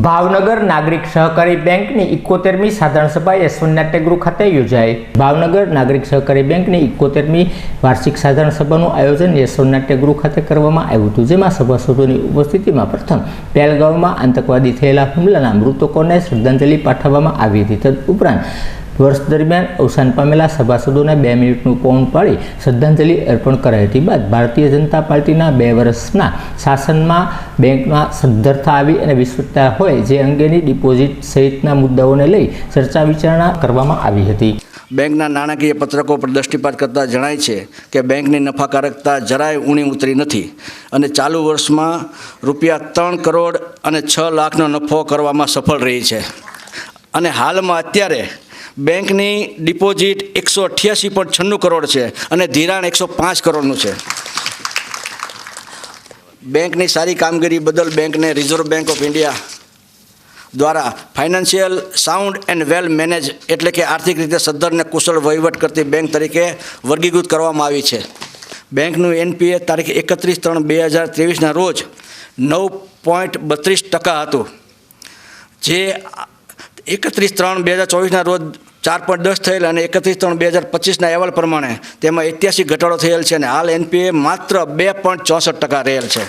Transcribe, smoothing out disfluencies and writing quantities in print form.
ભાવનગર નાગરિક સહકારી બેંકની 71મી સાધારણ સભા યશવંત નાટ્યગૃહ ખાતે યોજાઈ। ભાવનગર નાગરિક સહકારી બેંકની 71મી વાર્ષિક સાધારણ સભાનું આયોજન યશવંત નાટ્યગૃહ ખાતે કરવામાં આવ્યું હતું, જેમાં સભાસદોની ઉપસ્થિતિમાં પ્રથમ પહેલગામમાં આતંકવાદી થયેલા હુમલાના મૃતકોને શ્રદ્ધાંજલિ પાઠવવામાં આવી હતી। તદુપરાંત વર્ષ દરમિયાન અવસાન પામેલા સભાસદોને 2 મિનિટનું મૌન પાળી શ્રદ્ધાંજલિ અર્પણ કરાઈ હતી। બાદ ભારતીય જનતા પાર્ટીના 2 વર્ષના શાસનમાં બેંકમાં સદ્ધરતા આવી અને વિશ્વસનીયતા હોય જે અંગેની ડિપોઝિટ સહિતના મુદ્દાઓને લઈ ચર્ચા વિચારણા કરવામાં આવી હતી। બેંકના નાણાકીય પત્રકો પર દૃષ્ટિપાત કરતાં જણાય છે કે બેંકની નફાકારકતા જરાય ઊણી ઉતરી નથી અને ચાલુ વર્ષમાં ₹3 કરોડ અને 6 લાખનો નફો કરવામાં સફળ રહી છે અને હાલમાં અત્યારે બેંકની ડિપોઝિટ 188.96 કરોડ છે અને ધિરાણ 105 કરોડનું છે। બેંકની સારી કામગીરી બદલ બેંકને રિઝર્વ બેંક ઓફ ઇન્ડિયા દ્વારા financial sound and well manage એટલે કે આર્થિક રીતે સદ્ધર અને કુશળ વહીવટ કરતી બેંક તરીકે વર્ગીકૃત કરવામાં આવી છે। બેંકનું NPA તારીખ 31/3/2023ના રોજ 9.32% હતું, જે 31/3/2024ના રોજ 4.10 થયેલ અને 31/3/2025ના અહેવાલ પ્રમાણે તેમાં 88 ઘટાડો થયેલ છે અને હાલ NPA માત્ર 2.64% રહેલ છે।